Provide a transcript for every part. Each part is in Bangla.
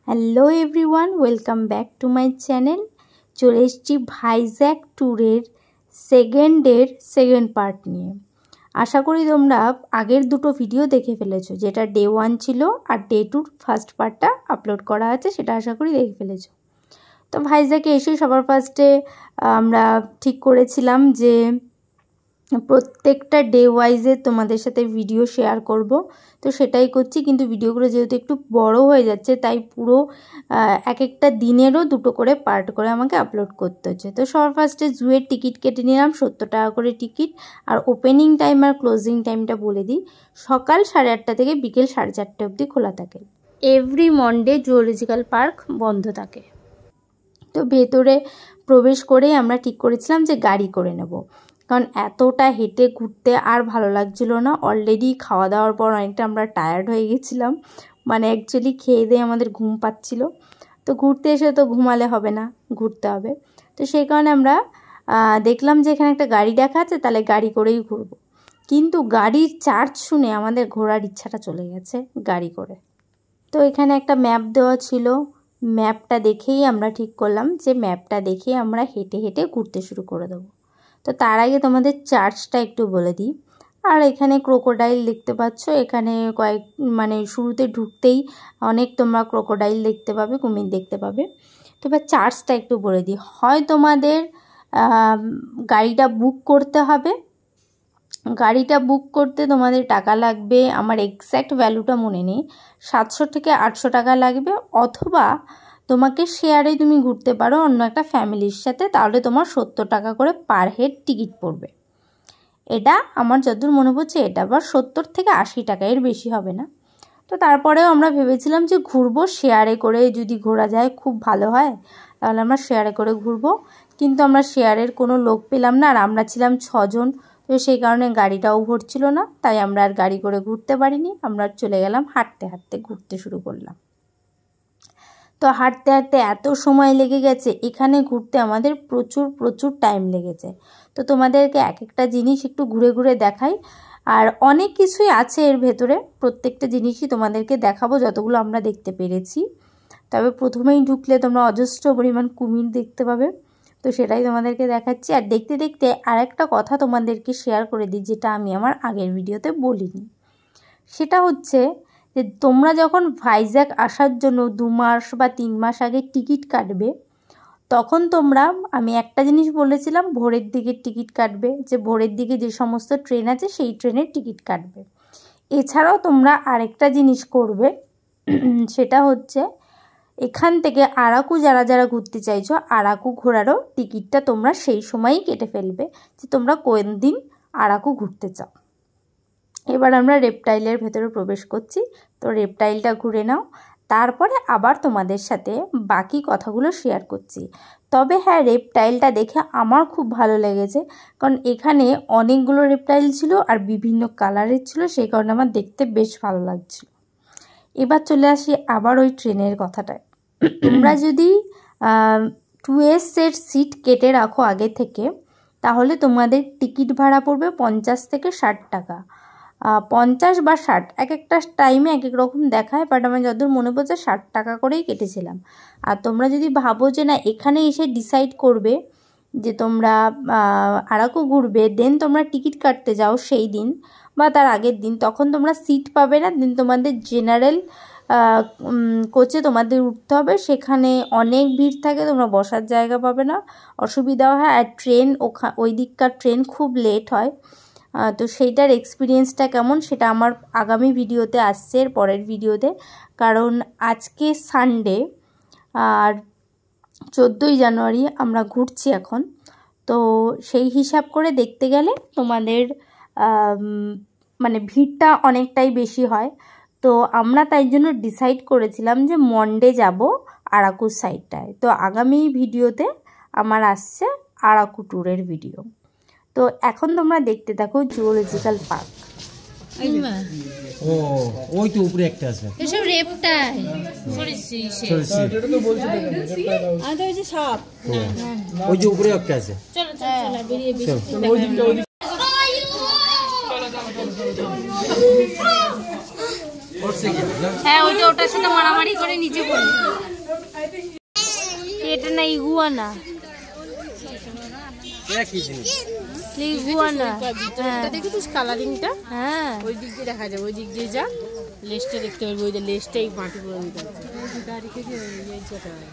Hello everyone, welcome back to my channel. চলে এসেছি ভাইজ্যাক ট্যুরের সেকেন্ড পার্ট নিয়ে। আশা করি তোমরা আগের দুটো ভিডিও দেখে ফেলেছো, যেটা ডে 1 ছিল আর ডে 2 ফার্স্ট পার্টটা আপলোড করা আছে, সেটা আশা করি দেখে ফেলেছো। তো ভাইজ্যাকে এসে সবার ফার্স্টে আমরা ঠিক করেছিলাম যে প্রত্যেকটা ডে ওয়াইজে তোমাদের সাথে ভিডিও শেয়ার করব। তো সেটাই করছি, কিন্তু ভিডিওগুলো যেহেতু একটু বড় হয়ে যাচ্ছে তাই পুরো এক একটা দিনেরও দুটো করে পার্ট করে আমাকে আপলোড করতে হচ্ছে। তো সবার ফার্স্টে জুয়ের টিকিট কেটে নিলাম, 70 টাকা করে টিকিট। আর ওপেনিং টাইম আর ক্লোজিং টাইমটা বলে দিই, সকাল 8:30 থেকে বিকেল 4:30 অবধি খোলা থাকে। এভরি মনডে জুলজিক্যাল পার্ক বন্ধ থাকে। তো ভেতরে প্রবেশ করেই আমরা ঠিক করেছিলাম যে গাড়ি করে নেব, কারণ এতটা হেঁটে ঘুরতে আর ভালো লাগছিল না। অলরেডি খাওয়া দাওয়ার পর অনেকটা আমরা টায়ার্ড হয়ে গেছিলাম, মানে অ্যাকচুয়ালি খেয়ে দিয়ে আমাদের ঘুম পাচ্ছিল। তো ঘুরতে এসে তো ঘুমালে হবে না, ঘুরতে হবে। তো সেই কারণে আমরা দেখলাম যে এখানে একটা গাড়ি দেখা আছে, তাহলে গাড়ি করেই ঘুরবো। কিন্তু গাড়ির চার্জ শুনে আমাদের ঘোরার ইচ্ছাটা চলে গেছে গাড়ি করে। তো এখানে একটা ম্যাপ দেওয়া ছিল, ম্যাপটা দেখেই আমরা ঠিক করলাম যে ম্যাপটা দেখে আমরা হেঁটে হেঁটে ঘুরতে শুরু করে দেবো। তো তার আগে তোমাদের চার্জটা একটু বলে দিই। আর এখানে ক্রোকোডাইল দেখতে পাচ্ছ, এখানে মানে শুরুতে ঢুকতেই অনেক তোমরা ক্রোকোডাইল দেখতে পাবে, কুমির দেখতে পাবে। তো এবার চার্জটা একটু বলে দিই। হয় তোমাদের গাড়িটা বুক করতে হবে, গাড়িটা বুক করতে তোমাদের টাকা লাগবে, আমার এক্স্যাক্ট ভ্যালুটা মনে নেই, 700 থেকে 800 টাকা লাগবে। অথবা তোমাকে শেয়ারে তুমি ঘুরতে পারো অন্য একটা ফ্যামিলির সাথে, তাহলে তোমার 70 টাকা করে পার হেড টিকিট পড়বে। এটা আমার যতদূর মনে পড়ছে এটা আবার 70 থেকে 80 টাকা, এর বেশি হবে না। তো তারপরেও আমরা ভেবেছিলাম যে ঘুরবো শেয়ারে করে, যদি ঘোরা যায় খুব ভালো হয়, তাহলে আমরা শেয়ারে করে ঘুরবো। কিন্তু আমরা শেয়ারের কোনো লোক পেলাম না, আর আমরা ছিলাম 6 জন। তো সেই কারণে গাড়িটাও ভরছিল না, তাই আমরা আর গাড়ি করে ঘুরতে পারিনি। আমরা চলে গেলাম হাঁটতে হাঁটতে, ঘুরতে শুরু করলাম। তো হাঁটতে হাঁটতে এত সময় লেগে গেছে, এখানে ঘুরতে আমাদের প্রচুর টাইম লেগেছে। তো তোমাদেরকে এক একটা জিনিস একটু ঘুরে ঘুরে দেখাই, আর অনেক কিছুই আছে এর ভেতরে, প্রত্যেকটা জিনিসই তোমাদেরকে দেখাবো যতগুলো আমরা দেখতে পেরেছি। তবে প্রথমেই ঢুকলে তোমরা অজস্র পরিমাণ কুমির দেখতে পাবে, তো সেটাই তোমাদেরকে দেখাচ্ছি। আর দেখতে দেখতে আরেকটা কথা তোমাদেরকে শেয়ার করে দিই, যেটা আমি আমার আগের ভিডিওতে বলিনি। সেটা হচ্ছে যে তোমরা যখন ভাইজ্যাক আসার জন্য 2 মাস বা 3 মাস আগে টিকিট কাটবে, তখন তোমরা, আমি একটা জিনিস বলেছিলাম, ভোরের দিকের টিকিট কাটবে, যে ভোরের দিকে যে সমস্ত ট্রেন আছে সেই ট্রেনের টিকিট কাটবে। এছাড়াও তোমরা আরেকটা জিনিস করবে, সেটা হচ্ছে এখান থেকে আরাকু যারা ঘুরতে চাইছো, আরাকু ঘোরারও টিকিটটা তোমরা সেই সময়ই কেটে ফেলবে, যে তোমরা কোন দিন আরাকু ঘুরতে চাও। এবার আমরা রেপটাইলের ভেতরে প্রবেশ করছি, তো রেপটাইলটা ঘুরে নাও, তারপরে আবার তোমাদের সাথে বাকি কথাগুলো শেয়ার করছি। তবে হ্যাঁ, রেপটাইলটা দেখে আমার খুব ভালো লেগেছে, কারণ এখানে অনেকগুলো রেপটাইল ছিল আর বিভিন্ন কালারের ছিল, সেই কারণে আমার দেখতে বেশ ভালো লাগছিল। এবার চলে আসি আবার ওই ট্রেনের কথাটায়। তোমরা যদি 2S এর সিট কেটে রাখো আগে থেকে, তাহলে তোমাদের টিকিট ভাড়া পড়বে 50 থেকে 60 টাকা। 50 বা 60, এক একটা টাইমে এক এক রকম দেখায়, বাট আমার যতদূর মনে পড়ছে 60 টাকা করেই কেটেছিলাম। আর তোমরা যদি ভাবো যে না, এখানে এসে ডিসাইড করবে যে তোমরা আরাকু ঘুরবে, দেন তোমরা টিকিট কাটতে যাও সেই দিন বা তার আগের দিন, তখন তোমরা সিট পাবে না। দেন তোমাদের জেনারেল কোচে তোমাদের উঠতে হবে, সেখানে অনেক ভিড় থাকে, তোমরা বসার জায়গা পাবে না, অসুবিধাও হয়। আর ট্রেন ওই দিককার ট্রেন খুব লেট হয়। তো সেইটার এক্সপিরিয়েন্সটা কেমন সেটা আমার আগামী ভিডিওতে আসছে, এর পরের ভিডিওতে। কারণ আজকে সানডে আর 14ই জানুয়ারি আমরা ঘুরছি এখন, তো সেই হিসাব করে দেখতে গেলে তোমাদের মানে ভিড়টা অনেকটাই বেশি হয়। তো আমরা তাই জন্য ডিসাইড করেছিলাম যে মন্ডে যাব আরাকু সাইডটায়। তো আগামী ভিডিওতে আমার আসছে আরাকু ট্যুরের ভিডিও। তো এখন তোমরা দেখতে থাকো জুলজিক্যাল পার্ক। ও ওই তো উপরে একটা আছে, এসব রেপটাইল আর ওই যে সাপ, ওই যে উপরে একটা আছে। চলো চলো বেরিয়ে হ্যাঁ ওইটা ওটার সাথে মারামারি করে নিচে পড়ে। এটা না ইগুয়ানা, ইগুয়ানা। দেখেছিস কালারিংটা? হ্যাঁ ওই দিক দিয়ে দেখা যাবে, ওই দিক দিয়ে যা, লেজটা দেখতে পারবি, ওই যে লেজটাই মাটি করে দিতে হবে।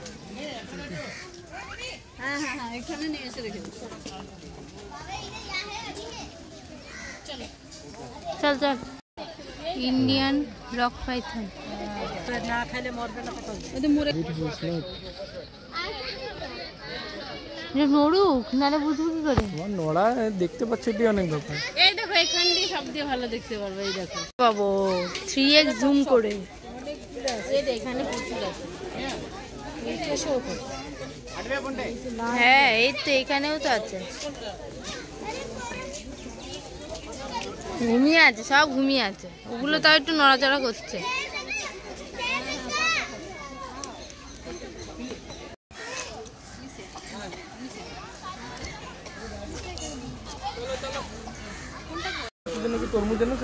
হ্যাঁ হ্যাঁ হ্যাঁ, এখানে নিয়ে এসে রেখে দিচ্ছি। চল চল। Indian rock Python. না খাইলে মরবে না, মরে নড়ুক নাহলে বুঝবো কি করে? নোড়া দেখতে পাচ্ছি এটি অনেক ব্যাপার। এই দেখো এখান দিয়ে সব দিয়ে ভালো দেখতে পারবে। এই দেখো পাবো 3x জুম করে। এই দেখ এখানে প্রচুর আছে। হ্যাঁ এই তো এখানেও তো আছে, ঘুমিয়ে আছে, সব ঘুমিয়ে আছে। ওগুলো তাও একটু নড়াচড়া করছে। নাকি তরমুজ এনেছ?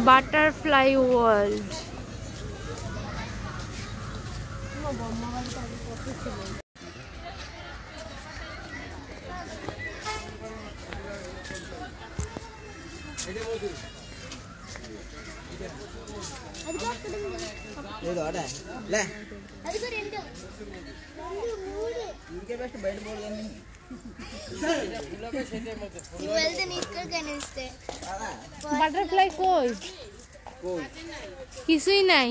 Butterfly world. বাটারফ্লাই কই? কিছুই নাই,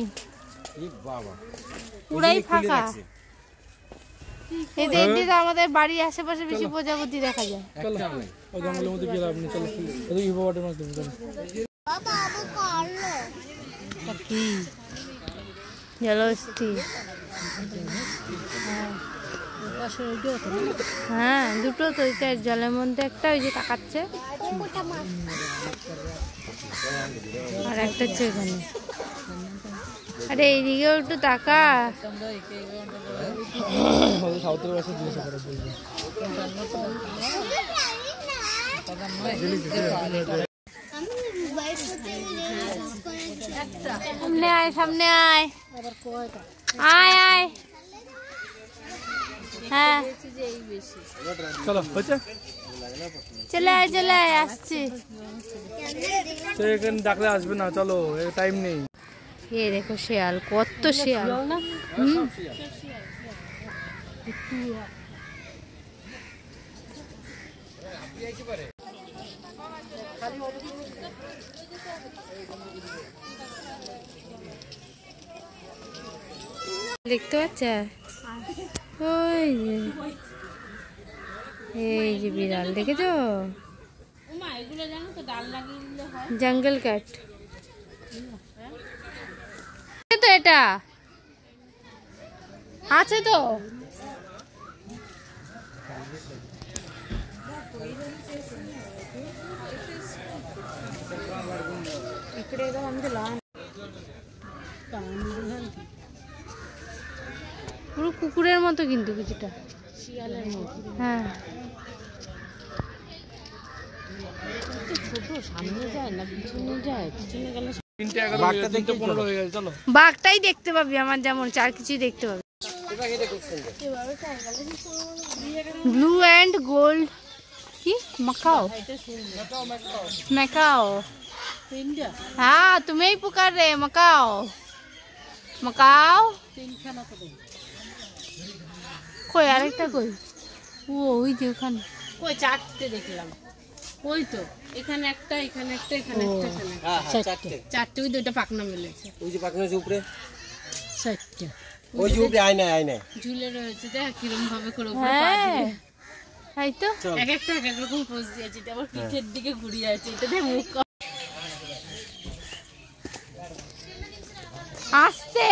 পুরাই ফাঁকা। এদিকে আমাদের বাড়ির আশেপাশে বেশি প্রজাপতি দেখা যায়। চলো ওই জঙ্গলের মধ্যে গেলাম আপনি, চলো ওই ইভোয়াটের মধ্যে চলো। কি জলস্থি? হ্যাঁ দুটো তো, জলের মধ্যে একটা ওই যে তাকাচ্ছে, আর একটা হচ্ছে এখানে। আরে এইদিকেও একটু তাকা। সাউথের বাসে জিজ্ঞাসা করে বলবে। সামনে আয়, সামনে আয়, আয় আয়। হ্যাঁ চলো হচ্ছে, চলে আয় চলে আয়, আসছি। এখানে ডাকলে আসবে না, চলো টাইম নেই। এ দেখো শেয়াল, কত শেয়াল। দেখতে পাচ্ছ? ওই যে এই যে বিড়াল, দেখেছো? জঙ্গল ক্যাট তো, এটা আছে তো। পুরো কুকুরের মতো কিন্তু কিছুটা, শিয়ালের মতো। হ্যাঁ ছোট, সামনে যায় না পিছনে যায়, পিছনে গেলে 3:15 হয়ে গেছে, চলো। বাঘটাই দেখতে পাবি আমার যেমন, চার কিছুই দেখতে পাবি। ব্লু অ্যান্ড গোল্ড কি मकाओ मकाओ। हाँ तुम्हें ही पुकार रहे, मकाओ मकाओ। কই আরেকটা কই? ওই যে ওখানে কই চারটে দেখলাম। ওই তো এখানে একটা, এখানে একটা, এখানে একটা, এখানে চারটে। চারটে ওই দুটো পাখনা মেলেছে। ওই যে পাখনা আছে উপরে, চারটে ওই যে উপরে আয় না ঝুলে রয়েছে। দেখ কিরম ভাবে করে উপরে পা দিয়ে। তাই তো, এক একটা এক এক রকম পোজ দিয়েছে। এটা আবার পিঠের দিকে ঘুরিয়ে আছে, এটা দেখ মুখ আসতে।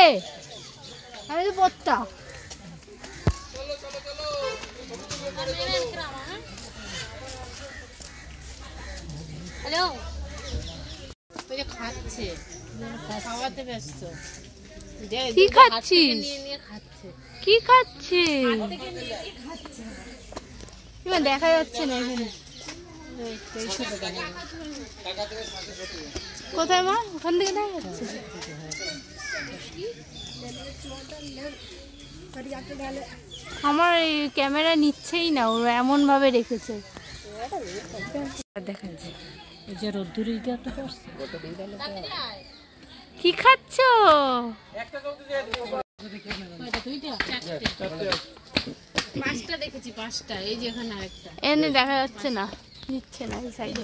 আমি তো পড়তা। হ্যালো, ওই যে খাচ্ছে, খাওয়াতে ব্যস্ত। কি খাচ্ছিস? নিয়ে নিয়ে খাচ্ছে, কি খাচ্ছে? থেকে নিয়ে খাচ্ছে। দেখা যাচ্ছে না এখানে। কোথায় মা? ওখান থেকে দেখা যাচ্ছে। আমার এই ক্যামেরা নিচ্ছেই না, ওরা এমন ভাবে রেখেছে। দেখাচ্ছে কি খাচ্ছ? পাঁচটা দেখেছি, পাঁচটা। এই যে এখানে আরেকটা, এনে দেখা যাচ্ছে না, নিচ্ছে না এই সাইডে।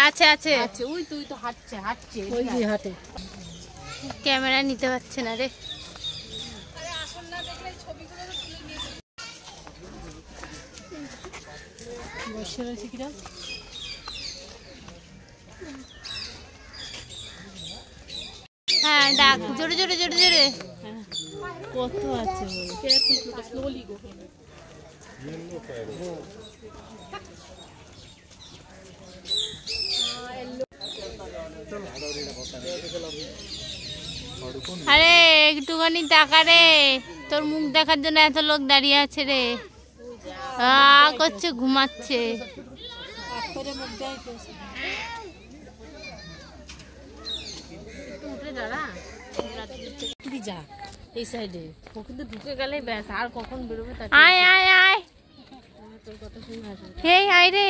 আছে আছে, ওই তুই তো হাঁটছে হাঁটছে ওই যে হাঁটে। ক্যামেরা নিতে পারছে না রে। হ্যাঁ ডাক, জোরে জোরে জোরে জোরে। কত আছে স্লোলি গো। আরে একটুখানি টাকা রে, তোর মুখ দেখার জন্য এত লোক দাঁড়িয়ে আছে রে। করছে, ঘুমাচ্ছে। এই সাইডে ও কিন্তু ঢুকে গেলে ব্যাস, আর কখন বেরোবে তার। আয় আয় আয়, তোর কথা শুনে আসবে। এই আয় রে।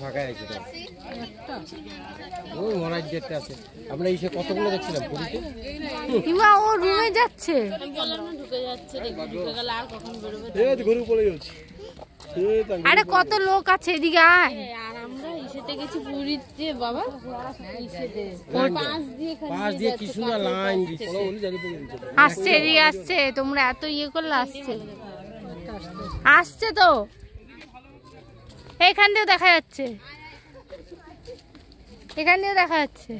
ফাঁকা আছে ওই মরার যেটা আছে। আমরা এসে কতগুলো দেখছিলাম পুরীতে। কিমা ও রুমে যাচ্ছে। বললাম না ঢুকে যাচ্ছে, ঢুকে গেলে আর কখন বেরোবে। ঘুরে পড়ে যাচ্ছে। আরে কত লোক আছে, এদিকে আয়। আর আমরা ইসেতে গেছি পুরীতে বাবা, ইসেতে পাঁচ দিয়ে কি সুন্দর লাইন দিচ্ছে। আসছে, এদিকে আসছে। তোমরা এত ইয়ে করলে আসছে, আসছে তো। এইখান দিয়েও দেখা যাচ্ছে, এখান দিয়েও দেখা যাচ্ছে।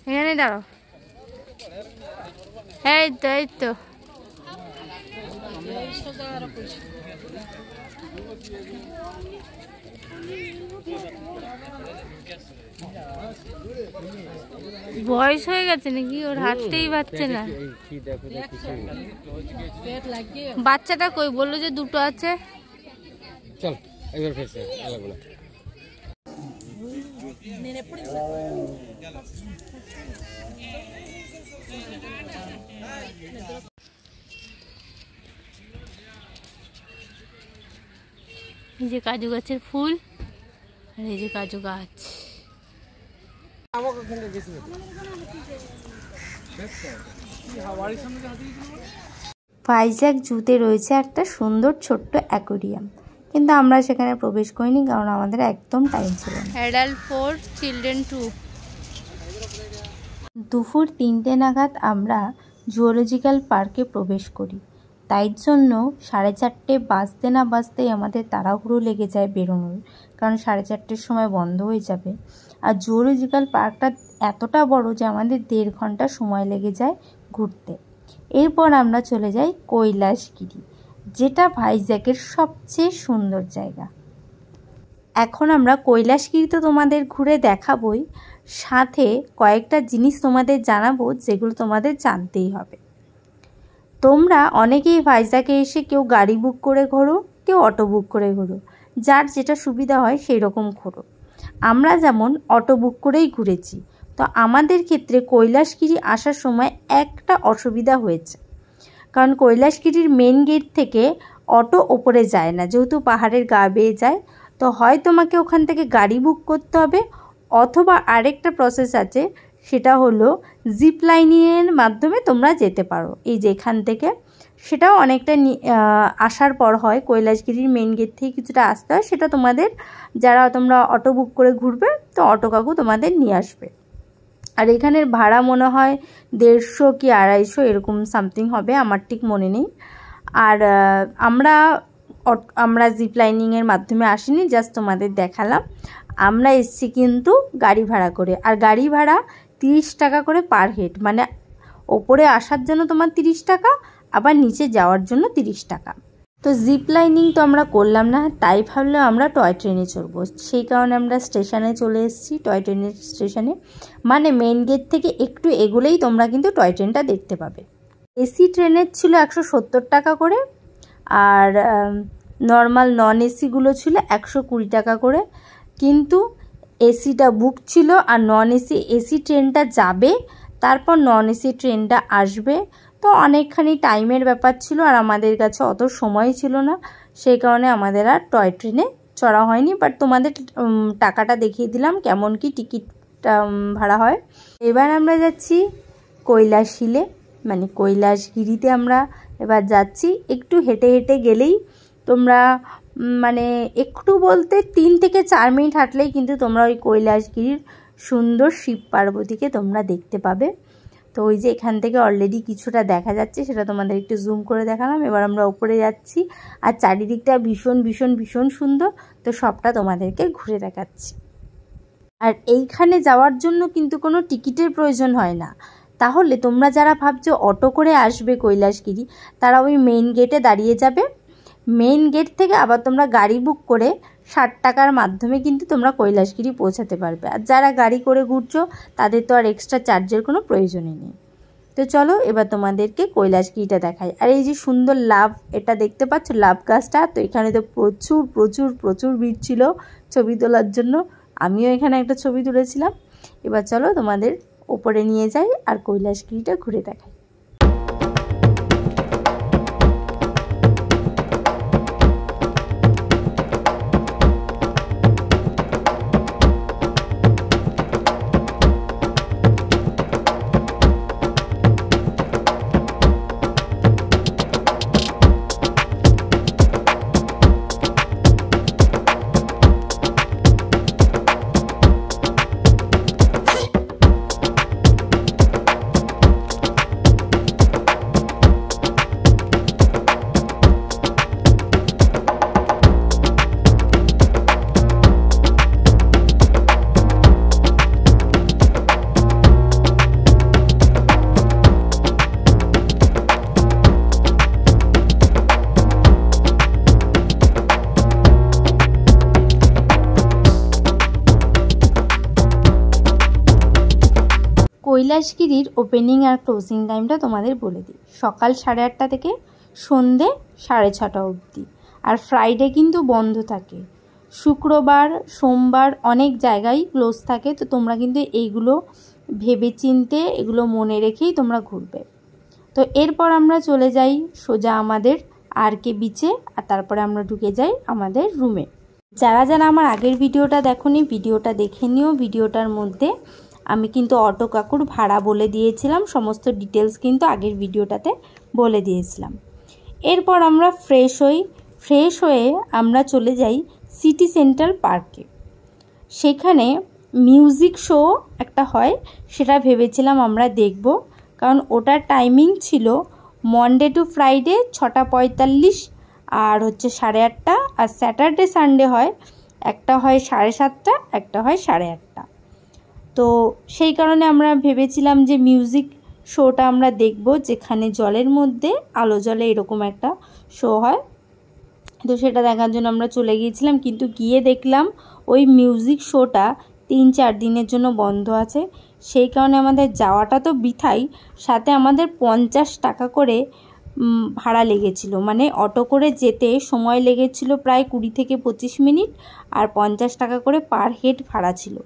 এখানে দাঁড়াও। এই তো এই তো। বয়স হয়ে গেছে নাকি, ওর হাঁটতেই পারছে না। বাচ্চাটা কই? বললো যে দুটো আছে। চল এবার ফেসে আলাদা না। এই যে কাজু গাছের ফুল, আর এই যে কাজু গাছ। ভাইজ্যাক জুতে রয়েছে একটা সুন্দর ছোট্ট অ্যাকোরিয়াম, কিন্তু আমরা সেখানে প্রবেশ করিনি কারণ আমাদের একদম টাইম ছিল না। Adult 4, children 2। দুপুর 3টে নাগাদ আমরা জুওলজিক্যাল পার্কে প্রবেশ করি। তাই জন্য 4:30 বাজতে না বাজতেই আমাদের তাড়াহুড়ো লেগে যায় বেরোনোর, কারণ 4:30-র সময় বন্ধ হয়ে যাবে। আর জুওলজিক্যাল পার্কটা এতটা বড় যে আমাদের 1.5 ঘন্টা সময় লেগে যায় ঘুরতে। এরপর আমরা চলে যাই কৈলাসগিরি, যেটা ভাইজ্যাকের সবচেয়ে সুন্দর জায়গা। এখন আমরা কৈলাসগিরি তো তোমাদের ঘুরে দেখাবই, সাথে কয়েকটা জিনিস তোমাদের জানাবো যেগুলো তোমাদের জানতেই হবে। তোমরা অনেকেই ভাইজ্যাকে এসে কেউ গাড়ি বুক করে ঘোরো, কেউ অটো বুক করে ঘোরো, যার যেটা সুবিধা হয় সেই রকম ঘোরো। আমরা যেমন অটো বুক করেই ঘুরেছি। তো আমাদের ক্ষেত্রে কৈলাসগিরি আসার সময় একটা অসুবিধা হয়েছে, কারণ কৈলাসগিরির মেন গেট থেকে অটো ওপরে যায় না, যেহেতু পাহাড়ের গা বেয়ে যায়। তো হয় তোমাকে ওখান থেকে গাড়ি বুক করতে হবে, অথবা আরেকটা প্রসেস আছে, সেটা হলো জিপ লাইনের মাধ্যমে তোমরা যেতে পারো এই যে এখান থেকে। সেটাও অনেকটা আসার পর হয়, কৈলাসগিরির মেন গেট থেকে কিছুটা আসতে হয়। সেটা তোমাদের যারা তোমরা অটো বুক করে ঘুরবে, তো অটো কাকু তোমাদের নিয়ে আসবে। আর এখানের ভাড়া মনে হয় 150 কি 250 এরকম সামথিং হবে, আমার ঠিক মনে নেই। আর আমরা জিপ লাইনিংয়ের মাধ্যমে আসিনি, জাস্ট তোমাদের দেখালাম। আমরা এসছি কিন্তু গাড়ি ভাড়া করে, আর গাড়ি ভাড়া 30 টাকা করে পার হেড, মানে ওপরে আসার জন্য তোমার 30 টাকা, আবার নিচে যাওয়ার জন্য 30 টাকা। তো জিপ লাইনিং তো আমরা করলাম না, তাই ভাবলে আমরা টয় ট্রেনে চড়বো। সেই কারণে আমরা স্টেশনে চলে এসেছি, টয় ট্রেনের স্টেশনে, মানে মেইন গেট থেকে একটু এগোলেই তোমরা কিন্তু টয় ট্রেনটা দেখতে পাবে। এসি ট্রেনের ছিল 170 টাকা করে, আর নর্মাল নন এসিগুলো ছিল 120 টাকা করে। কিন্তু এসিটা বুক ছিল, আর নন এসি, এসি ট্রেনটা যাবে তারপর নন এসি ট্রেনটা আসবে, তো অনেকখানি টাইমের ব্যাপার ছিল, আর আমাদের কাছে অত সময় ছিল না, সেই কারণে আমাদের আর টয় ট্রেনে চড়া হয়নি। বাট তোমাদের টাকাটা দেখিয়ে দিলাম কেমন কি টিকিট ভাড়া হয়। এবার আমরা যাচ্ছি কৈলাসহিলে, মানে কৈলাসগিরিতে আমরা এবার যাচ্ছি। একটু হেঁটে হেঁটে গেলেই তোমরা, মানে একটু বলতে 3 থেকে 4 মিনিট হাঁটলেই কিন্তু তোমরা ওই কৈলাসগিরির সুন্দর শিব পার্বতীকে তোমরা দেখতে পাবে। তো ওই যে এখান থেকে অলরেডি কিছুটা দেখা যাচ্ছে, সেটা তোমাদের একটু জুম করে দেখালাম। এবার আমরা উপরে যাচ্ছি, আর চারিদিকটা ভীষণ ভীষণ ভীষণ সুন্দর, তো সবটা তোমাদেরকে ঘুরে দেখাচ্ছি। আর এইখানে যাওয়ার জন্য কিন্তু কোনো টিকিটের প্রয়োজন হয় না। তাহলে তোমরা যারা ভাবছো অটো করে আসবে কৈলাসগিরি, তারা ওই মেইন গেটে দাঁড়িয়ে যাবে। মেইন গেট থেকে আবার তোমরা গাড়ি বুক করে 60 টাকার মাধ্যমে কিন্তু তোমরা কৈলাসগিরি পৌঁছাতে পারবে। আর যারা গাড়ি করে ঘুরছো তাদের তো আর এক্সট্রা চার্জের কোনো প্রয়োজনই নেই। তো চলো এবার তোমাদেরকে কৈলাসগিরিটা দেখাই। আর এই যে সুন্দর লাভ, এটা দেখতে পাচ্ছ লাভ গাছটা, তো এখানে তো প্রচুর প্রচুর প্রচুর ভিড় ছিল ছবি তোলার জন্য। আমিও এখানে একটা ছবি তুলেছিলাম। এবার চলো তোমাদের ওপরে নিয়ে যাই আর কৈলাসগিরিটা ঘুরে দেখাই। কৈলাসগিরির ওপেনিং আর ক্লোজিং টাইমটা তোমাদের বলে দিই। সকাল 8:30 থেকে সন্ধে 6:30 অবধি, আর ফ্রাইডে কিন্তু বন্ধ থাকে। শুক্রবার সোমবার অনেক জায়গায় ক্লোজ থাকে, তো তোমরা কিন্তু এইগুলো ভেবে চিনতে, এগুলো মনে রেখেই তোমরা ঘুরবে। তো এরপর আমরা চলে যাই সোজা আমাদের আরকে বিচে, আর তারপরে আমরা ঢুকে যাই আমাদের রুমে। যারা যারা আমার আগের ভিডিওটা দেখোনি, ভিডিওটা দেখে নিও। ভিডিওটার মধ্যে আমি কিন্তু অটো কাকুর ভাড়া বলে দিয়েছিলাম, সমস্ত ডিটেলস কিন্তু আগের ভিডিওটাতে বলে দিয়েছিলাম। এরপর আমরা ফ্রেশ হই। ফ্রেশ হয়ে আমরা চলে যাই সিটি সেন্ট্রাল পার্কে। সেখানে মিউজিক শো একটা হয়, সেটা ভেবেছিলাম আমরা দেখব, কারণ ওটার টাইমিং ছিল মনডে টু ফ্রাইডে 6:45 আর হচ্ছে 8:30, আর স্যাটারডে সানডে হয়, একটা হয় 7:30, একটা হয় 8:30। তো সেই কারণে আমরা ভেবেছিলাম যে মিউজিক শোটা আমরা দেখব, যেখানে জলের মধ্যে আলো জ্বলে এরকম একটা শো হয়। তো সেটা দেখার জন্য আমরা চলে গিয়েছিলাম, কিন্তু গিয়ে দেখলাম ওই মিউজিক শোটা 3-4 দিনের জন্য বন্ধ আছে। সেই কারণে আমাদের যাওয়াটা তো বৃথাই, সাথে আমাদের 50 টাকা করে ভাড়া লেগেছিল। মানে অটো করে যেতে সময় লেগেছিল প্রায় 20 থেকে 25 মিনিট, আর 50 টাকা করে পার হেড ভাড়া ছিল।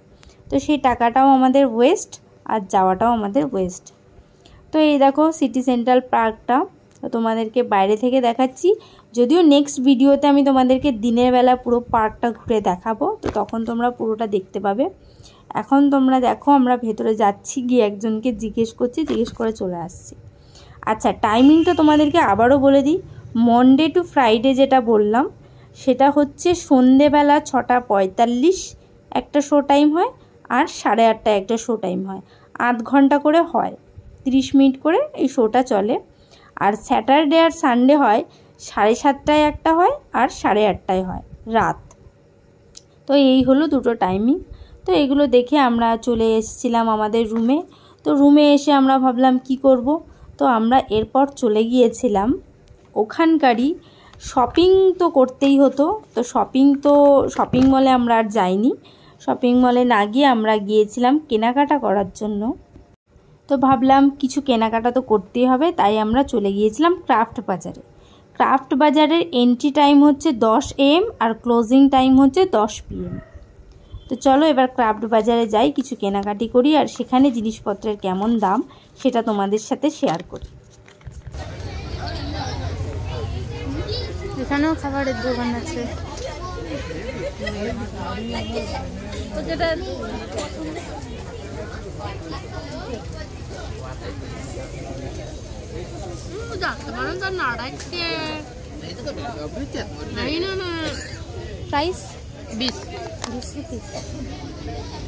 তো সেই টাকাটাও আমাদের ওয়েস্ট, আর যাওয়াটাও আমাদের ওয়েস্ট। তো এই দেখো সিটি সেন্ট্রাল পার্কটা তোমাদেরকে বাইরে থেকে দেখাচ্ছি। যদিও নেক্সট ভিডিওতে আমি তোমাদেরকে দিনের বেলা পুরো পার্কটা ঘুরে দেখাবো, তো তখন তোমরা পুরোটা দেখতে পাবে। এখন তোমরা দেখো আমরা ভেতরে যাচ্ছি, গিয়ে একজনকে জিজ্ঞেস করছি, জিজ্ঞেস করে চলে আসছি। আচ্ছা, টাইমিংটা তোমাদেরকে আবারও বলে দিই। মনডে টু ফ্রাইডে যেটা বললাম, সেটা হচ্ছে সন্ধেবেলা 6:45 একটা শো টাইম হয়, আর 8:30 একটা শো টাইম হয়। 8 ঘন্টা করে হয়, 30 মিনিট করে এই শোটা চলে। আর স্যাটারডে আর সানডে হয় 7:30 একটা হয়, আর 8:30 হয় রাত। তো এই হলো দুটো টাইমিং। তো এগুলো দেখে আমরা চলে এসেছিলাম আমাদের রুমে। তো রুমে এসে আমরা ভাবলাম কি করব, তো আমরা এরপর চলে গিয়েছিলাম ওখানকারই শপিং তো করতেই হতো, তো শপিং মলে আমরা আর যাইনি। শপিং মলে না গিয়ে আমরা গিয়েছিলাম কেনাকাটা করার জন্য। তো ভাবলাম কিছু কেনাকাটা তো করতেই হবে, তাই আমরা চলে গিয়েছিলাম ক্রাফট বাজারে। ক্রাফট বাজারের এন্ট্রি টাইম হচ্ছে 10 AM আর ক্লোজিং টাইম হচ্ছে 10 PM। তো চলো এবার ক্রাফট বাজারে যাই, কিছু কেনাকাটি করি আর সেখানে জিনিসপত্রের কেমন দাম সেটা তোমাদের সাথে শেয়ার করি। এখানেও খাবারের দোকান আছে। प्राइस 20 रुपीस,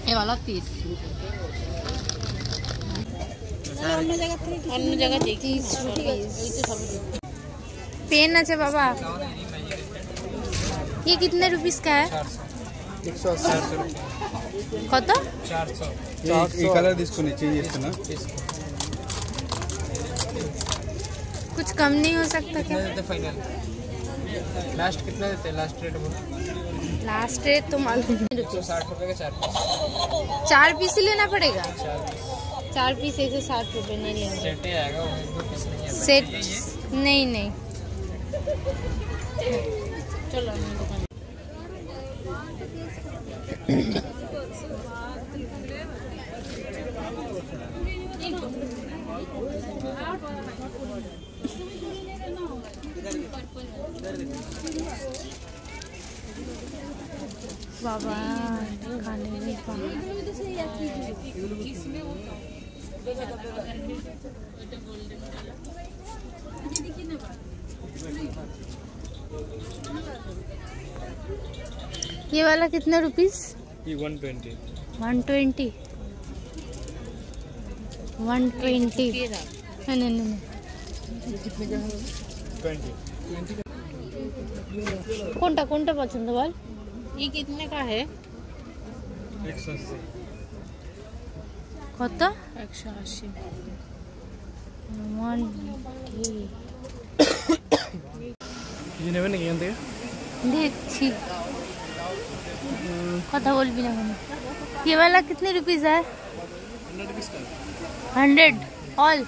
ये वाला 30। अन्य जगह 30 रुपीस। पेन আছে बाबा, ये कितने रुपीस का है? 180 কত? 400। ఈ కలర్ తీసుకొని చేంజ్ చేస్తున్నా। कुछ कम नहीं हो सकता क्या? फाइनल लास्ट कितना देते हैं? लास्ट रेट बोलो। लास्ट रेट तो मालूम नहीं। 160 रुपए का 4 पीस। 4 पीस ही लेना पड़ेगा। 4 पीस ऐसे 60 रुपए नहीं लेंगे। सेट ही आएगा, वो 2 पीस नहीं है। सेट नहीं। चलो दुकान बाबा खाने में ये वाला कितना रुपीस? ये 120। 120 नहीं। কোনটা পছন্দ বল? ये कितने का है? 180। কত? 180। ये নেবেন নাকি এখান থেকে? দেখছি, কথা বলবি না কোনো। ये वाला कितने रुपीस है? 100 रुपीस का। 100 ऑल।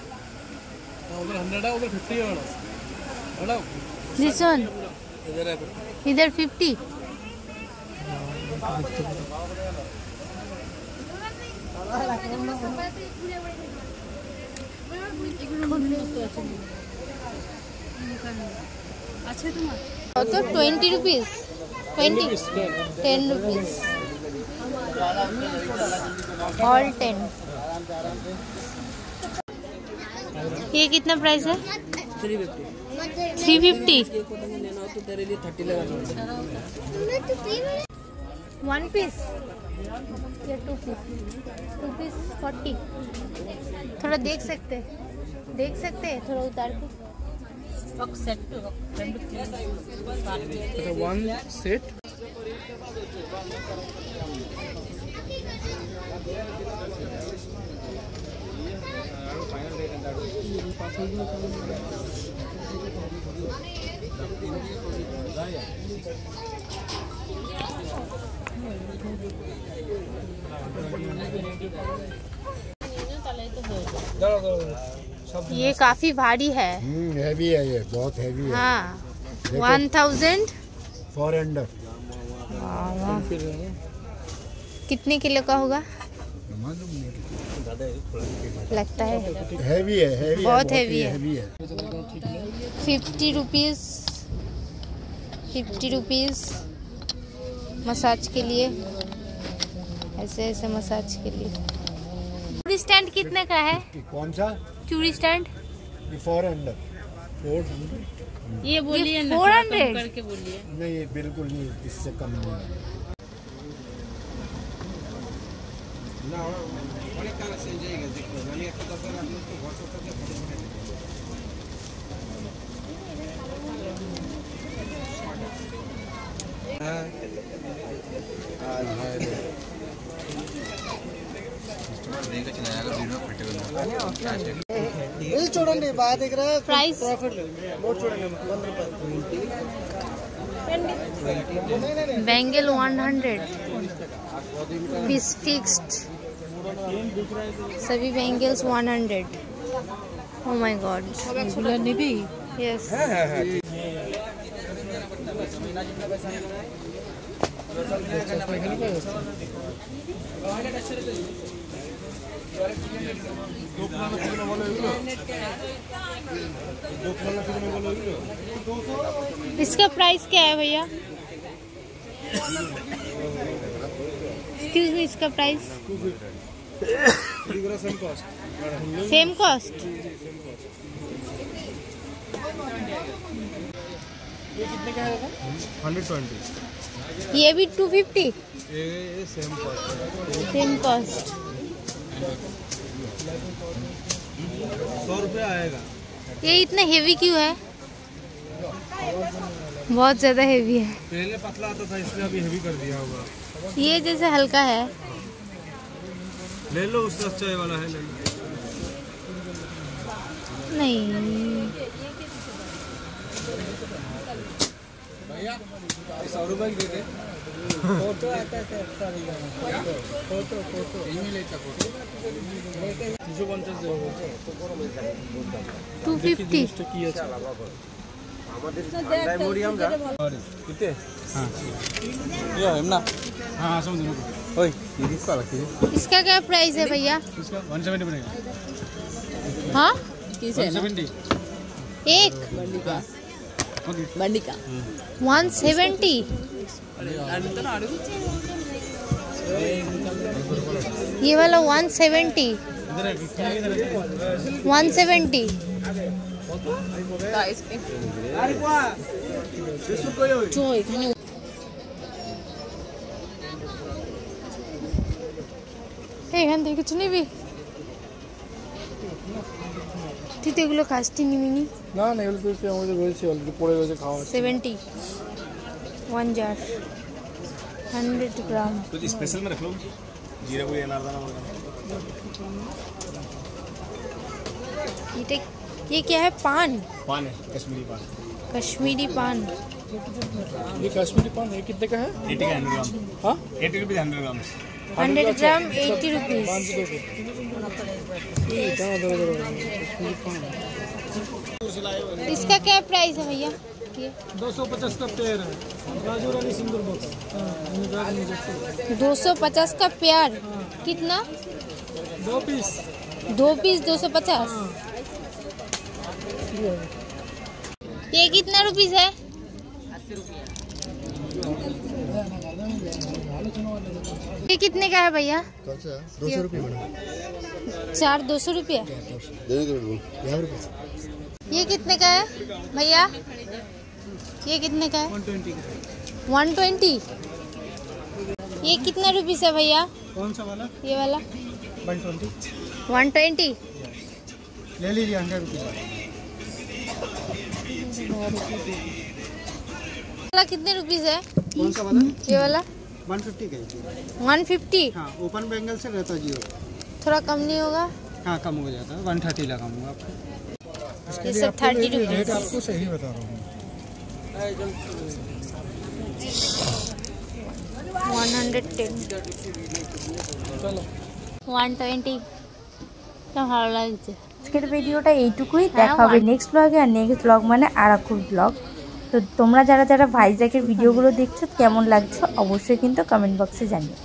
उधर 100 है, उधर 50 है वाला। बड़ा दिस वन इधर है। इधर 50। अच्छा तुम्हारा কত? 20 रुपीस। 10 rupees all 10। ये कितना प्राइस है? 350। 1 पीस या 2 पीस? 2 पीस 40। थोड़ा देख सकते हैं थोड़ा उतार के। सेट तो 1 सेट। ये काफी भारी है। हैवी है, ये बहुत हैवी है। हाँ 1000 400। कितने किलो का होगा मालूम नहीं, लगता है? हैवी है, बहुत हैवी है। 50 रुपीस मसाज के लिए, ऐसे मसाज के लिए। चूड़ी स्टैंड कितने का है? कौन सा? चूड़ी स्टैंड 400। ये बोलिए ना, 400 कम करके बोलिए। नहीं, ये बिल्कुल नहीं, इससे कम नहीं है। చూడండి బాగా దగ్గర ప్రైస్ ప్రాఫిట్ బోర్డు చూడండి 100 రూపాయలు बैंगल 100 पीस फिक्स्ड सभी bangles 100 oh my God yes इसका प्राइस क्या है भैया? एक्सक्यूज मी, इसका प्राइस सेम कॉस्ट? ये कितने का है? 120। ये भी 250? ये सेम कॉस्ट। Same cost. 100 रुपये आएगा। ये इतना हेवी क्यों है? बहुत ज्यादा हेवी है। पहले पतला आता था इसलिए अभी हेवी कर दिया होगा। ये जैसे हल्का है। ले लो, उससे अच्छा ये वाला है, ले लो। नहीं भैया 100 रुपये दे दे। फोटो आता है सर फोटो ईमेल लेता फोटो 250 दे 250 की আছে ডাইমোরিয়াম যা কিতে हां ये है ना हां समझ लो ओए ये इसका रखिए। इसका क्या प्राइस है भैया? इसका 170 बनेगा। हाँ 170 एक बंडी का 170। ये वाला 170 170। जो এখানে এখান থেকে কিছু নিবি? তুই তো এগুলো খাসটি নিবিনি? না না এগুলো তো আমাদের রয়েছে অলরেডি পড়ে রয়েছে খাওয়া। 70 1 jar 100 ग्राम। कुछ स्पेशल में रख लो, जीरा कोई अनारदाना वगैरह। ये क्या है? पान? पान है, कश्मीरी पान। कश्मीरी पान। ये कश्मीरी पान है, कितने का है? 80 का 100 ग्राम। हाँ 80 रुपीज 100 ग्राम। 100 ग्राम 80 रुपीज। इसका क्या प्राइस है भैया? 250 का पेयर है, राजू रानी सिंदूर बॉक्स। 250 का पेयर। कितना? 2 पीस 250। ये कितना रुपीस है? 80 रुपये। ये कितने का है भैया? 200 रुपये मैडम। 4 200 रुपये। ये कितने का है भैया? ये कितने का है? 120। ये कितना रुपीस है भैया? कौन सा वाला? ये वाला 120 120। ले लीजिए 100 रुपये वाला कितने रुपीस है? कौन सा वाला? ये वाला 150 का है। 150। हाँ ओपन बैंगल से रहता जी। थोड़ा कम नहीं होगा? हाँ कम हो जाता है, 130 लगाऊंगा आपको। ये सब 30 रुपीस। आपको सही बता रहा हूँ। 110 120 ভালো লাগছে। আজকের ভিডিওটা এইটুকুই, দেখা হবে নেক্সট ব্লগে। আর নেক্সট ব্লগ মানে আরাকুর ব্লগ। তো তোমরা যারা যারা ভাইজ্যাকের ভিডিওগুলো দেখছো কেমন লাগছে অবশ্যই কিন্তু কমেন্ট বক্সে জানিও।